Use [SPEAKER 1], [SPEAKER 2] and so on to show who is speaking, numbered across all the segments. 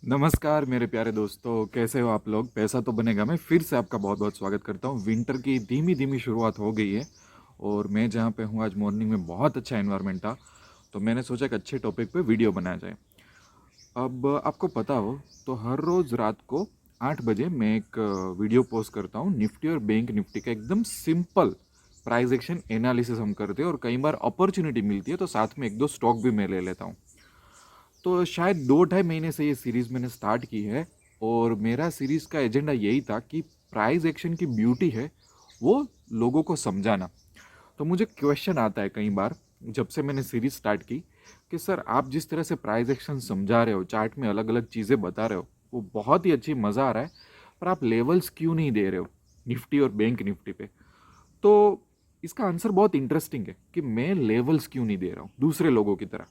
[SPEAKER 1] नमस्कार मेरे प्यारे दोस्तों, कैसे हो आप लोग। पैसा तो बनेगा मैं फिर से आपका बहुत बहुत स्वागत करता हूँ। विंटर की धीमी धीमी शुरुआत हो गई है और मैं जहाँ पे हूँ आज मॉर्निंग में बहुत अच्छा एनवायरनमेंट था, तो मैंने सोचा एक अच्छे टॉपिक पे वीडियो बनाया जाए। अब आपको पता हो तो हर रोज़ रात को 8 बजे मैं एक वीडियो पोस्ट करता हूँ निफ्टी और बैंक निफ्टी का एकदम सिंपल प्राइस एक्शन एनालिसिस हम करते हैं, और कई बार अपॉर्चुनिटी मिलती है तो साथ में एक दो स्टॉक भी मैं ले लेता हूँ। तो शायद 2 ढाई महीने से ये सीरीज़ मैंने स्टार्ट की है, और मेरा सीरीज़ का एजेंडा यही था कि प्राइस एक्शन की ब्यूटी है वो लोगों को समझाना। तो मुझे क्वेश्चन आता है कई बार जब से मैंने सीरीज स्टार्ट की कि सर आप जिस तरह से प्राइस एक्शन समझा रहे हो, चार्ट में अलग अलग चीज़ें बता रहे हो, वो बहुत ही अच्छी, मज़ा आ रहा है, पर आप लेवल्स क्यों नहीं दे रहे हो निफ्टी और बैंक निफ्टी पे। तो इसका आंसर बहुत इंटरेस्टिंग है कि मैं लेवल्स क्यों नहीं दे रहा हूँ दूसरे लोगों की तरह।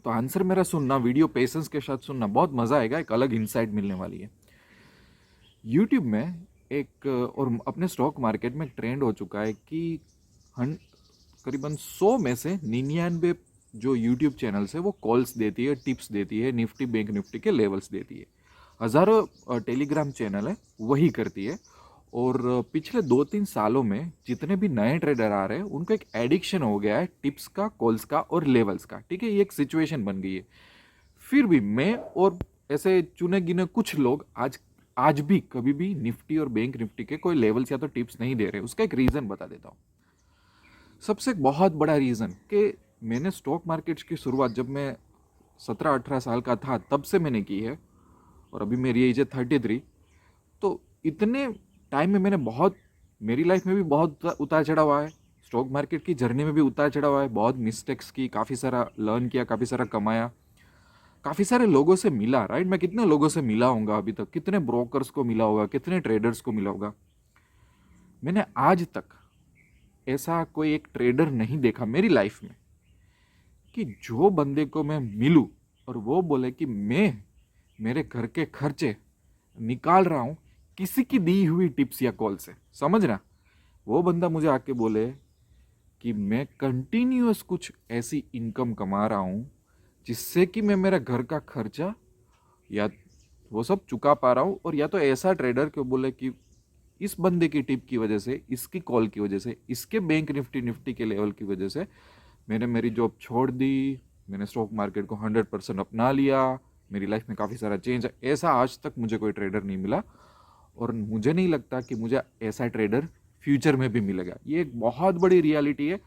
[SPEAKER 1] तो आंसर मेरा सुनना, वीडियो पेशेंस के साथ सुनना, बहुत मज़ा आएगा, एक अलग इंसाइट मिलने वाली है। यूट्यूब में एक और अपने स्टॉक मार्केट में एक ट्रेंड हो चुका है कि हन करीबन 100 में से 99 जो यूट्यूब चैनल्स है वो कॉल्स देती है, टिप्स देती है, निफ्टी बैंक निफ्टी के लेवल्स देती है। हज़ारों टेलीग्राम चैनल है वही करती है। और पिछले 2-3 सालों में जितने भी नए ट्रेडर आ रहे हैं उनको एक एडिक्शन हो गया है टिप्स का, कॉल्स का और लेवल्स का। ठीक है, ये एक सिचुएशन बन गई है। फिर भी मैं और ऐसे चुने गिने कुछ लोग आज आज भी कभी भी निफ्टी और बैंक निफ्टी के कोई लेवल्स या तो टिप्स नहीं दे रहे। उसका एक रीज़न बता देता हूँ। सबसे एक बहुत बड़ा रीज़न कि मैंने स्टॉक मार्केट्स की शुरुआत जब मैं 17-18 साल का था तब से मैंने की है, और अभी मेरी एज है 33। तो इतने टाइम में मैंने बहुत, मेरी लाइफ में भी बहुत उतार चढ़ाव आया है, स्टॉक मार्केट की जर्नी में भी उतार चढ़ाव आया है, बहुत मिस्टेक्स की, काफ़ी सारा लर्न किया, काफ़ी सारा कमाया, काफ़ी सारे लोगों से मिला। राइट, मैं कितने लोगों से मिला होऊंगा अभी तक, कितने ब्रोकर्स को मिला होगा, कितने ट्रेडर्स को मिला होगा। मैंने आज तक ऐसा कोई एक ट्रेडर नहीं देखा मेरी लाइफ में कि जो बंदे को मैं मिलूं और वो बोले कि मैं मेरे घर के खर्चे निकाल रहा हूं किसी की दी हुई टिप्स या कॉल से। समझ रहा, वो बंदा मुझे आके बोले कि मैं कंटिन्यूअस कुछ ऐसी इनकम कमा रहा हूं जिससे कि मैं मेरा घर का खर्चा या वो सब चुका पा रहा हूँ, और या तो ऐसा ट्रेडर क्यों बोले कि इस बंदे की टिप की वजह से, इसकी कॉल की वजह से, इसके बैंक निफ्टी निफ्टी के लेवल की वजह से मैंने मेरी जॉब छोड़ दी, मैंने स्टॉक मार्केट को 100% अपना लिया, मेरी लाइफ में काफ़ी सारा चेंज है। ऐसा आज तक मुझे कोई ट्रेडर नहीं मिला, और मुझे नहीं लगता कि मुझे ऐसा ट्रेडर फ्यूचर में भी मिलेगा। ये एक बहुत बड़ी रियलिटी है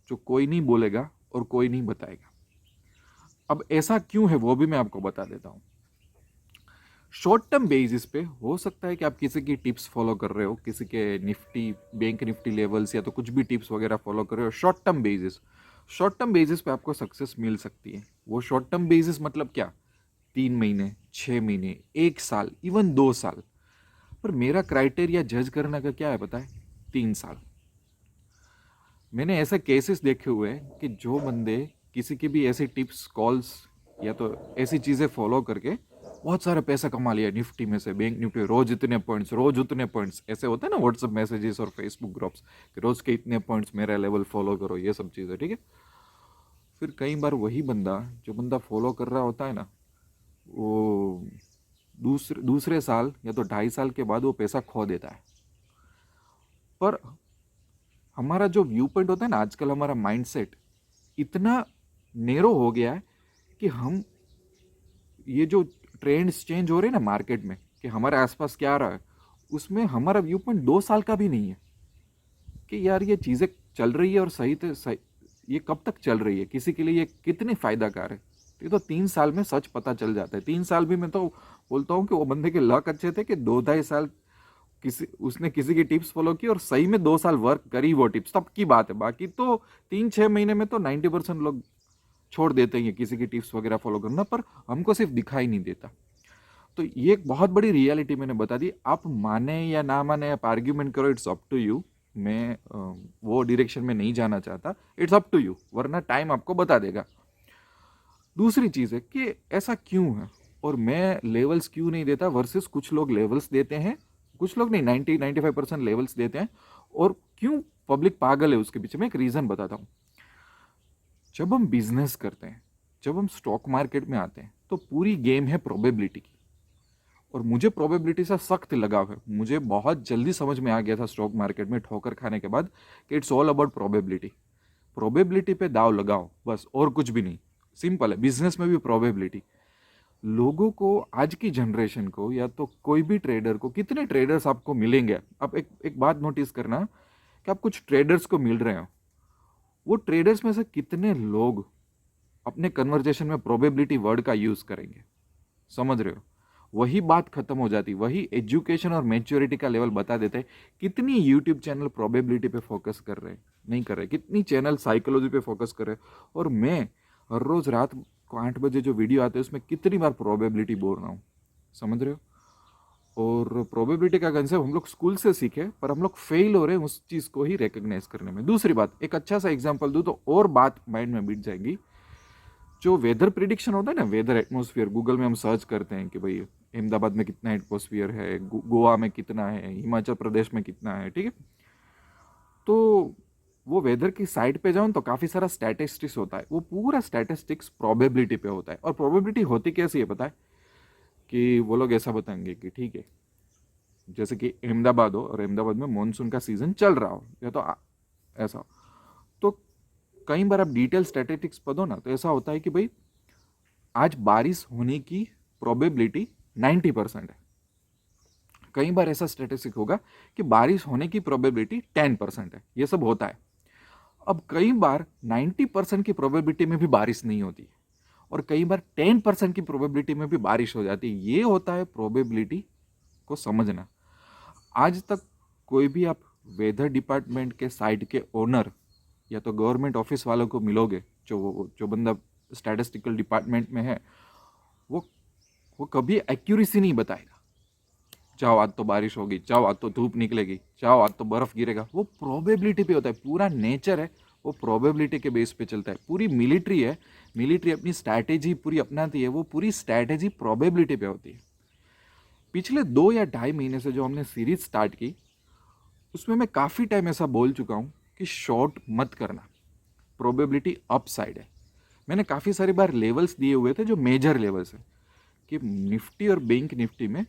[SPEAKER 1] जो कोई नहीं बोलेगा और कोई नहीं बताएगा। अब ऐसा क्यों है वो भी मैं आपको बता देता हूँ। शॉर्ट टर्म बेसिस पे हो सकता है कि आप किसी की टिप्स फॉलो कर रहे हो, किसी के निफ्टी बैंक निफ्टी लेवल्स या तो कुछ भी टिप्स वगैरह फॉलो कर रहे हो शॉर्ट टर्म बेसिस पे आपको सक्सेस मिल सकती है। वो शॉर्ट टर्म बेसिस मतलब क्या, 3 महीने, 6 महीने, 1 साल, इवन 2 साल। पर मेरा क्राइटेरिया जज करने का क्या है पता है, 3 साल। मैंने ऐसे केसेस देखे हुए हैं कि जो बंदे किसी की भी ऐसी टिप्स कॉल्स या तो ऐसी चीज़ें फॉलो करके बहुत सारा पैसा कमा लिया निफ्टी में से, बैंक निफ्टी, रोज इतने पॉइंट्स, रोज उतने पॉइंट्स, ऐसे होते हैं ना व्हाट्सएप मैसेजेस और फेसबुक ग्रुप्स कि रोज के इतने पॉइंट्स, मेरा लेवल फॉलो करो, ये सब चीज़ें। ठीक है, फिर कई बार वही बंदा, जो बंदा फॉलो कर रहा होता है ना, वो दूसरे दूसरे साल या तो 2.5 साल के बाद वो पैसा खो देता है। पर हमारा जो व्यू पॉइंट होता है ना, आजकल हमारा माइंडसेट इतना नेरो हो गया है कि हम, ये जो ट्रेंड्स चेंज हो रहे हैं ना मार्केट में कि हमारे आसपास क्या आ रहा है, उसमें हमारा व्यू पॉइंट 2 साल का भी नहीं है कि यार ये चीज़ें चल रही है और सही तो सही, ये कब तक चल रही है, किसी के लिए ये कितनी फ़ायदाकार है। तो ये तो 3 साल में सच पता चल जाता है। 3 साल भी मैं तो बोलता हूँ कि वो बंदे के लक अच्छे थे कि 2-2.5 साल किसी, उसने किसी की टिप्स फॉलो की और सही में 2 साल वर्क करी वो टिप्स, तब की बात है। बाकी तो 3-6 महीने में तो 90% लोग छोड़ देते हैं किसी की टिप्स वगैरह फॉलो करना, पर हमको सिर्फ दिखाई नहीं देता। तो ये एक बहुत बड़ी रियलिटी मैंने बता दी। आप माने या ना माने, आप आर्ग्यूमेंट करो, इट्स अप टू यू। मैं वो डायरेक्शन में नहीं जाना चाहता, इट्स अप टू यू, वरना टाइम आपको बता देगा। दूसरी चीज़ है कि ऐसा क्यों है और मैं लेवल्स क्यों नहीं देता वर्सेस कुछ लोग लेवल्स देते हैं, कुछ लोग नहीं, 90-95% लेवल्स देते हैं। और क्यों पब्लिक पागल है उसके पीछे मैं एक रीज़न बताता हूँ। जब हम बिजनेस करते हैं, जब हम स्टॉक मार्केट में आते हैं, तो पूरी गेम है प्रोबेबिलिटी की। और मुझे प्रोबेबिलिटी से सख्त लगाव है। मुझे बहुत जल्दी समझ में आ गया था स्टॉक मार्केट में ठोकर खाने के बाद कि it's all about probability. Probability पे दाव लगाओ बस, और कुछ भी नहीं। सिंपल है। बिजनेस में भी प्रोबेबिलिटी। लोगों को, आज की जनरेशन को, या तो कोई भी ट्रेडर को, कितने ट्रेडर्स आपको मिलेंगे, आप एक बात नोटिस करना कि आप कुछ ट्रेडर्स को मिल रहे हो, वो ट्रेडर्स में से कितने लोग अपने कन्वर्जेशन में प्रोबेबिलिटी वर्ड का यूज करेंगे। समझ रहे हो? वही बात खत्म हो जाती। वही एजुकेशन और मैच्योरिटी का लेवल बता देते हैं। कितनी यूट्यूब चैनल प्रोबेबिलिटी पे फोकस कर रहे हैं, नहीं कर रहे। कितनी चैनल साइकोलॉजी पे फोकस कर रहे हैं। और मैं हर रोज रात को 8 बजे जो वीडियो आते हैं उसमें कितनी बार प्रोबेबिलिटी बोल रहा हूँ। समझ रहे हो? और प्रोबेबिलिटी का कंसेप्ट हम लोग स्कूल से सीखे, पर हम लोग फेल हो रहे हैं उस चीज़ को ही रिकग्नाइज करने में। दूसरी बात, एक अच्छा सा एग्जांपल दूं तो और बात माइंड में बीत जाएगी। जो वेदर प्रिडिक्शन होता है ना, वेदर एटमॉस्फेयर, गूगल में हम सर्च करते हैं कि भाई अहमदाबाद में कितना एटमॉस्फेयर है, गोवा में कितना है, हिमाचल प्रदेश में कितना है, ठीक है। तो वो वेदर की साइट पे जाऊं तो काफ़ी सारा स्टैटिस्टिक्स होता है। वो पूरा स्टैटिस्टिक्स प्रोबेबिलिटी पे होता है। और प्रोबेबिलिटी होती कैसी है पता है? कि वो लोग ऐसा बताएंगे कि ठीक है, जैसे कि अहमदाबाद हो और अहमदाबाद में मानसून का सीजन चल रहा हो, या तो ऐसा हो। तो कई बार आप डिटेल स्टैटिस्टिक्स पढ़ो ना, तो ऐसा होता है कि भाई आज बारिश होने की प्रोबेबिलिटी 90% है। कई बार ऐसा स्टैटिस्टिक होगा कि बारिश होने की प्रोबेबिलिटी 10% है। ये सब होता है। अब कई बार 90% की प्रोबेबिलिटी में भी बारिश नहीं होती है, और कई बार 10% की प्रोबेबिलिटी में भी बारिश हो जाती है। ये होता है प्रोबेबिलिटी को समझना। आज तक कोई भी आप वेदर डिपार्टमेंट के साइट के ओनर या तो गवर्नमेंट ऑफिस वालों को मिलोगे, जो बंदा स्टैटिस्टिकल डिपार्टमेंट में है, वो कभी एक्यूरेसी नहीं बताएगा। चाहो आज तो बारिश होगी, चाहो आज तो धूप निकलेगी, चाहो आज तो बर्फ गिरेगा। वो प्रोबेबिलिटी पे होता है। पूरा नेचर है वो प्रोबेबिलिटी के बेस पे चलता है। पूरी मिलिट्री है, मिलिट्री अपनी स्ट्रैटेजी पूरी अपनाती है, वो पूरी स्ट्रैटेजी प्रोबेबिलिटी पे होती है। पिछले 2 या ढाई महीने से जो हमने सीरीज स्टार्ट की, उसमें मैं काफ़ी टाइम ऐसा बोल चुका हूँ कि शॉर्ट मत करना, प्रोबेबिलिटी अप साइड है। मैंने काफ़ी सारी बार लेवल्स दिए हुए थे जो मेजर लेवल्स है, कि निफ्टी और बैंक निफ्टी में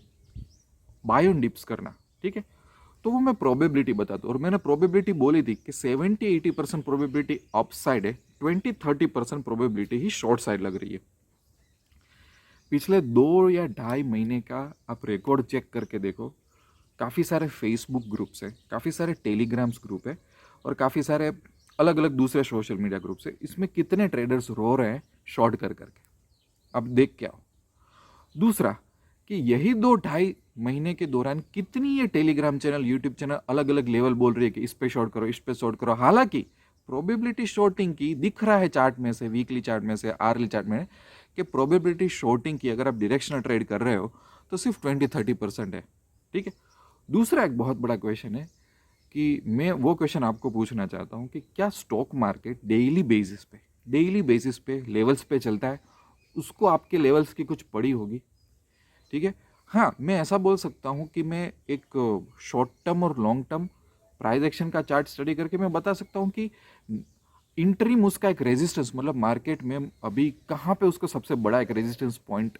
[SPEAKER 1] बाय ऑन डिप्स करना, ठीक है। तो वो मैं प्रोबेबिलिटी बताता हूँ। और मैंने प्रोबेबिलिटी बोली थी कि 70-80% प्रोबेबिलिटी अप साइड है, 20-30% प्रोबेबिलिटी ही शॉर्ट साइड लग रही है। पिछले 2 या ढाई महीने का आप रिकॉर्ड चेक करके देखो। काफ़ी सारे फेसबुक ग्रुप्स हैं, काफ़ी सारे टेलीग्राम्स ग्रुप है, और काफ़ी सारे अलग अलग दूसरे सोशल मीडिया ग्रुप्स है। इसमें कितने ट्रेडर्स रो रहे हैं शॉर्ट कर करके, अब देख के आओ। दूसरा, कि यही 2 ढाई महीने के दौरान कितनी ये टेलीग्राम चैनल, यूट्यूब चैनल अलग अलग लेवल बोल रही है कि इस पे शॉर्ट करो, इस पे शॉर्ट करो। हालांकि प्रोबेबिलिटी शॉर्टिंग की दिख रहा है चार्ट में से, वीकली चार्ट में से, आर्ली चार्ट में, कि प्रोबेबिलिटी शॉर्टिंग की अगर आप डायरेक्शनल ट्रेड कर रहे हो तो सिर्फ 20-30% है, ठीक है। दूसरा एक बहुत बड़ा क्वेश्चन है, कि मैं वो क्वेश्चन आपको पूछना चाहता हूँ कि क्या स्टॉक मार्केट डेली बेसिस पे लेवल्स पे चलता है? उसको आपके लेवल्स की कुछ पड़ी होगी, ठीक है। हाँ, मैं ऐसा बोल सकता हूँ कि मैं एक शॉर्ट टर्म और लॉन्ग टर्म प्राइस एक्शन का चार्ट स्टडी करके मैं बता सकता हूँ कि इंटरिम उसका एक रेजिस्टेंस, मतलब मार्केट में अभी कहाँ पे उसका सबसे बड़ा एक रेजिस्टेंस पॉइंट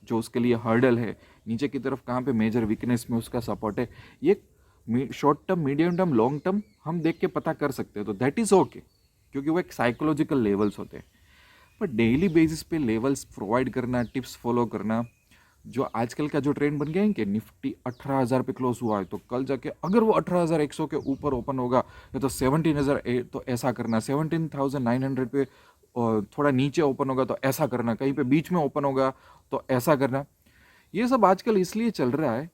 [SPEAKER 1] जो उसके लिए हर्डल है, नीचे की तरफ कहाँ पे मेजर वीकनेस में उसका सपोर्ट है, ये short term, medium term, long term हम देख के पता कर सकते हैं। तो दैट इज़ ओके, क्योंकि वो एक साइकोलॉजिकल लेवल्स होते हैं। पर डेली बेसिस पे लेवल्स प्रोवाइड करना, टिप्स फॉलो करना, जो आजकल का जो ट्रेंड बन गया है कि निफ्टी 18,000 पे क्लोज हुआ है तो कल जाके अगर वो 18,100 के ऊपर ओपन होगा, या तो 17,000 तो ऐसा करना, 17,900 पे थोड़ा नीचे ओपन होगा तो ऐसा करना, कहीं पे बीच में ओपन होगा तो ऐसा करना। ये सब आजकल इसलिए चल रहा है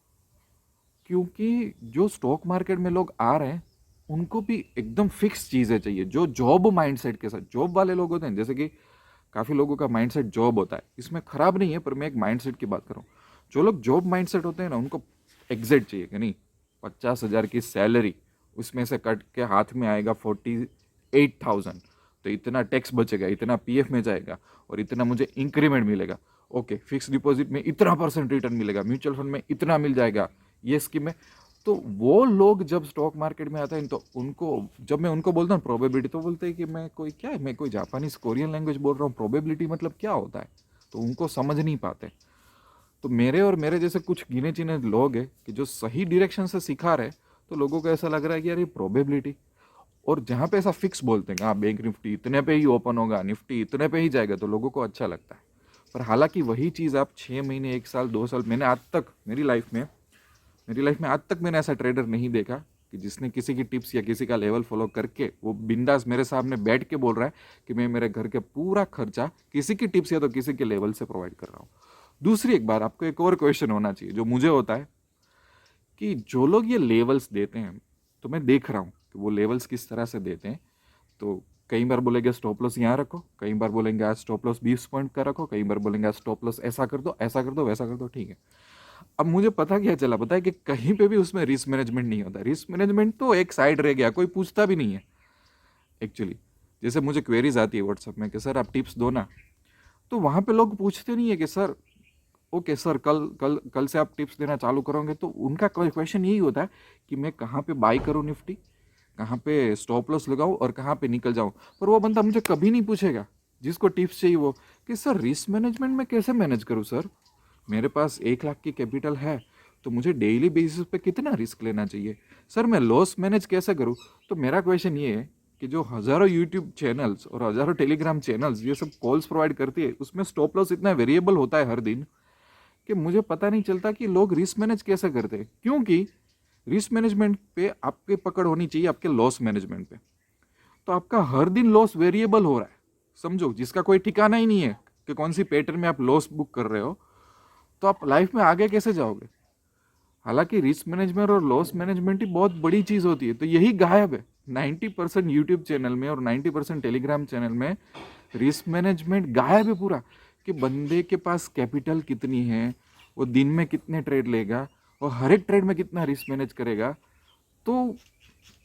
[SPEAKER 1] क्योंकि जो स्टॉक मार्केट में लोग आ रहे हैं उनको भी एकदम फिक्स चीज़ें चाहिए, जो जॉब माइंडसेट के साथ, जॉब वाले लोग होते हैं, जैसे कि काफ़ी लोगों का माइंडसेट जॉब होता है, इसमें खराब नहीं है, पर मैं एक माइंडसेट की बात कर रहा हूँ। जो लोग जॉब माइंडसेट होते हैं ना, उनको एग्जैक्ट चाहिए कि नहीं 50,000 की सैलरी, उसमें से कट के हाथ में आएगा 48,000, तो इतना टैक्स बचेगा, इतना पीएफ में जाएगा, और इतना मुझे इंक्रीमेंट मिलेगा। ओके, फिक्स डिपॉजिट में इतना % रिटर्न मिलेगा, म्यूचुअल फंड में इतना मिल जाएगा, ये स्कीम में। तो वो लोग जब स्टॉक मार्केट में आते हैं तो उनको, जब मैं उनको बोलता हूँ प्रोबेबिलिटी, तो बोलते हैं कि मैं कोई क्या है, मैं कोई जापानीज कोरियन लैंग्वेज बोल रहा हूँ, प्रोबेबिलिटी मतलब क्या होता है? तो उनको समझ नहीं पाते। तो मेरे और मेरे जैसे कुछ गिने चुने लोग हैं कि जो सही डायरेक्शन से सिखा रहे, तो लोगों को ऐसा लग रहा है कि यार ये प्रोबेबिलिटी, और जहाँ पे ऐसा फिक्स बोलते हैं कि हाँ बैंक निफ्टी इतने पे ही ओपन होगा, निफ्टी इतने पे ही जाएगा, तो लोगों को अच्छा लगता है। पर हालांकि वही चीज़ आप 6 महीने, 1 साल, 2 साल, मैंने आज तक मेरी लाइफ में आज तक मैंने ऐसा ट्रेडर नहीं देखा कि जिसने किसी की टिप्स या किसी का लेवल फॉलो करके वो बिंदास मेरे सामने बैठ के बोल रहा है कि मैं मेरे घर के पूरा खर्चा किसी की टिप्स या तो किसी के लेवल से प्रोवाइड कर रहा हूँ। दूसरी एक बार आपको एक और क्वेश्चन होना चाहिए जो मुझे होता है कि जो लोग ये लेवल्स देते हैं, तो मैं देख रहा हूँ कि वो लेवल्स किस तरह से देते हैं। तो कई बार बोलेंगे स्टॉप लॉस यहाँ रखो, कई बार बोलेंगे आज स्टॉप लॉस 20 पॉइंट का रखो, कई बार बोलेंगे आज स्टॉप लॉस ऐसा कर दो, ऐसा कर दो, वैसा कर दो, ठीक है। अब मुझे पता क्या चला, पता है कि कहीं पे भी उसमें रिस्क मैनेजमेंट नहीं होता। रिस्क मैनेजमेंट तो एक साइड रह गया, कोई पूछता भी नहीं है एक्चुअली। जैसे मुझे क्वेरीज आती है व्हाट्सएप में कि सर आप टिप्स दो ना, तो वहाँ पे लोग पूछते नहीं है कि सर ओके सर कल कल कल से आप टिप्स देना चालू करोगे, तो उनका क्वेश्चन यही होता है कि मैं कहाँ पे बाई करूँ निफ्टी, कहाँ पे स्टॉप लॉस लगाऊँ और कहाँ पे निकल जाऊँ। पर वो बंदा मुझे कभी नहीं पूछेगा जिसको टिप्स चाहिए वो कि सर रिस्क मैनेजमेंट में कैसे मैनेज करूँ सर, मेरे पास 1 लाख की कैपिटल है तो मुझे डेली बेसिस पे कितना रिस्क लेना चाहिए, सर मैं लॉस मैनेज कैसे करूँ। तो मेरा क्वेश्चन ये है कि जो हज़ारों यूट्यूब चैनल्स और हज़ारों टेलीग्राम चैनल्स ये सब कॉल्स प्रोवाइड करती है, उसमें स्टॉप लॉस इतना वेरिएबल होता है हर दिन कि मुझे पता नहीं चलता कि लोग रिस्क मैनेज कैसे करते हैं। क्योंकि रिस्क मैनेजमेंट पे आपकी पकड़ होनी चाहिए आपके लॉस मैनेजमेंट पे। तो आपका हर दिन लॉस वेरिएबल हो रहा है, समझो, जिसका कोई ठिकाना ही नहीं है कि कौन सी पैटर्न में आप लॉस बुक कर रहे हो, तो आप लाइफ में आगे कैसे जाओगे। हालांकि रिस्क मैनेजमेंट और लॉस मैनेजमेंट ही बहुत बड़ी चीज होती है, तो यही गायब है 90% यूट्यूब चैनल में और 90% टेलीग्राम चैनल में। रिस्क मैनेजमेंट गायब है पूरा, कि बंदे के पास कैपिटल कितनी है, वो दिन में कितने ट्रेड लेगा और हर एक ट्रेड में कितना रिस्क मैनेज करेगा, तो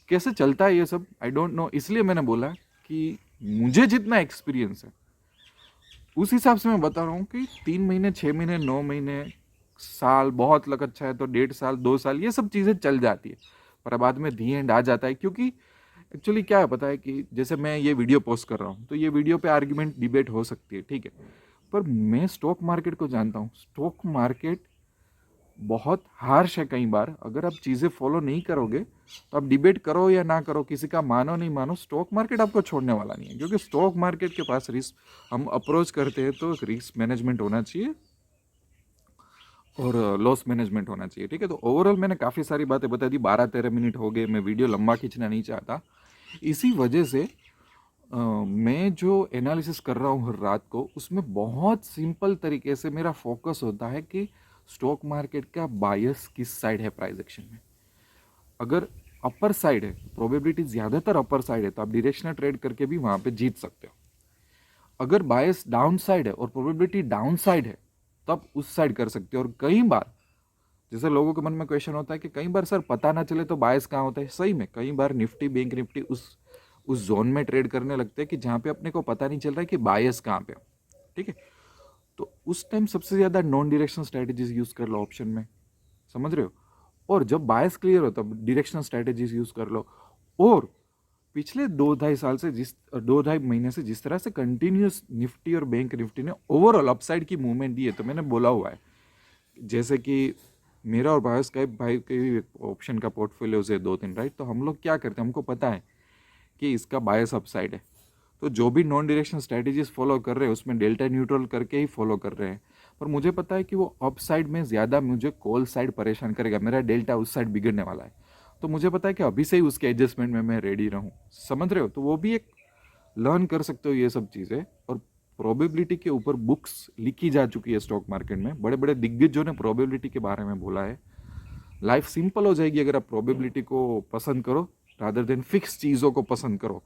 [SPEAKER 1] कैसे चलता है ये सब, आई डोंट नो। इसलिए मैंने बोला कि मुझे जितना एक्सपीरियंस है उस हिसाब से मैं बता रहा हूँ कि 3 महीने, 6 महीने, 9 महीने, साल, बहुत लग अच्छा है तो 1.5 साल, 2 साल, ये सब चीज़ें चल जाती है। पर बाद में दी एंड आ जाता है, क्योंकि एक्चुअली क्या है पता है कि जैसे मैं ये वीडियो पोस्ट कर रहा हूँ तो ये वीडियो पे आर्ग्यूमेंट डिबेट हो सकती है, ठीक है। पर मैं स्टॉक मार्केट को जानता हूँ, स्टॉक मार्केट बहुत हार्श है। कई बार अगर आप चीज़ें फॉलो नहीं करोगे तो आप डिबेट करो या ना करो, किसी का मानो नहीं मानो, स्टॉक मार्केट आपको छोड़ने वाला नहीं है। क्योंकि स्टॉक मार्केट के पास रिस्क, हम अप्रोच करते हैं तो रिस्क मैनेजमेंट होना चाहिए और लॉस मैनेजमेंट होना चाहिए, ठीक है। तो ओवरऑल मैंने काफ़ी सारी बातें बता दी, 12-13 मिनट हो गए, मैं वीडियो लंबा खींचना नहीं चाहता। इसी वजह से मैं जो एनालिसिस कर रहा हूँ हर रात को, उसमें बहुत सिंपल तरीके से मेरा फोकस होता है कि स्टॉक मार्केट का बायस किस साइड है प्राइस एक्शन में। अगर अपर साइड है, प्रोबेबिलिटी ज़्यादातर अपर साइड है, तो आप डायरेक्शनल ट्रेड करके भी वहाँ पे जीत सकते हो। अगर बायस डाउन साइड है और प्रोबेबिलिटी डाउन साइड है, तो आप उस साइड कर सकते हो। और कई बार जैसे लोगों के मन में क्वेश्चन होता है कि कई बार सर पता ना चले तो बायस कहाँ होता है, सही में कई बार निफ्टी, बैंक निफ्टी उस जोन में ट्रेड करने लगते हैं कि जहाँ पे अपने को पता नहीं चल रहा है कि बायस कहाँ पे, ठीक है। तो उस टाइम सबसे ज़्यादा नॉन डायरेक्शनल स्ट्रैटेजीज यूज़ कर लो ऑप्शन में, समझ रहे हो। और जब बायस क्लियर हो तब डायरेक्शनल स्ट्रैटेजीज यूज़ कर लो। और पिछले 2-2.5 साल से 2-2.5 महीने से जिस तरह से कंटिन्यूस निफ्टी और बैंक निफ्टी ने ओवरऑल अपसाइड की मूवमेंट दी है, तो मैंने बोला हुआ है जैसे कि मेरा और भाई का भाई के ऑप्शन का पोर्टफोलियोज है 2-3, राइट। तो हम लोग क्या करते हैं, हमको पता है कि इसका बायस अपसाइड है, तो जो भी नॉन डायरेक्शनल स्ट्रैटेजीज फॉलो कर रहे हैं उसमें डेल्टा न्यूट्रल करके ही फॉलो कर रहे हैं। पर मुझे पता है कि वो अप साइड में ज़्यादा मुझे कॉल साइड परेशान करेगा, मेरा डेल्टा उस साइड बिगड़ने वाला है। तो मुझे पता है कि अभी से ही उसके एडजस्टमेंट में मैं रेडी रहूँ, समझ रहे हो। तो वो भी एक लर्न कर सकते हो ये सब चीज़ें। और प्रोबेबिलिटी के ऊपर बुक्स लिखी जा चुकी है स्टॉक मार्केट में, बड़े बड़े दिग्गजों ने प्रोबेबिलिटी के बारे में बोला है। लाइफ सिंपल हो जाएगी अगर आप प्रोबेबिलिटी को पसंद करो रादर देन फिक्स चीज़ों को पसंद करो।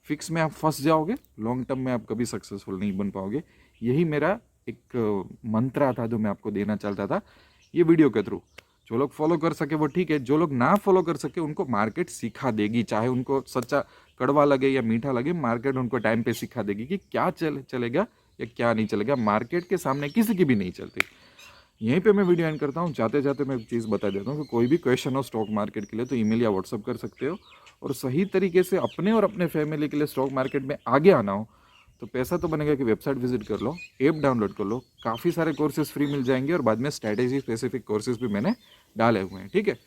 [SPEAKER 1] फिक्स में आप फंस जाओगे, लॉन्ग टर्म में आप कभी सक्सेसफुल नहीं बन पाओगे। यही मेरा एक मंत्रा था जो मैं आपको देना चाहता था ये वीडियो के थ्रू। जो लोग फॉलो कर सके वो ठीक है, जो लोग ना फॉलो कर सके उनको मार्केट सिखा देगी, चाहे उनको सच्चा कड़वा लगे या मीठा लगे, मार्केट उनको टाइम पे सिखा देगी कि क्या चलेगा या क्या नहीं चलेगा। मार्केट के सामने किसी की भी नहीं चलती। यहीं पे मैं वीडियो एंड करता हूँ। जाते जाते मैं एक चीज़ बता देता हूँ कि कोई भी क्वेश्चन हो स्टॉक मार्केट के लिए तो ईमेल या व्हाट्सअप कर सकते हो। और सही तरीके से अपने और अपने फैमिली के लिए स्टॉक मार्केट में आगे आना हो तो पैसा तो बनेगा कि वेबसाइट विजिट कर लो, ऐप डाउनलोड कर लो, काफ़ी सारे कोर्सेज फ्री मिल जाएंगे और बाद में स्ट्रैटेजी स्पेसिफिक कोर्सेज भी मैंने डाले हुए हैं, ठीक है।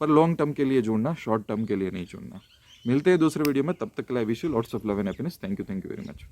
[SPEAKER 1] पर लॉन्ग टर्म के लिए जुड़ना, शॉर्ट टर्म के लिए नहीं जुड़ना। मिलते हैं दूसरे वीडियो में, तब तक के लिए wish you lots of love and happiness. Thank you very much.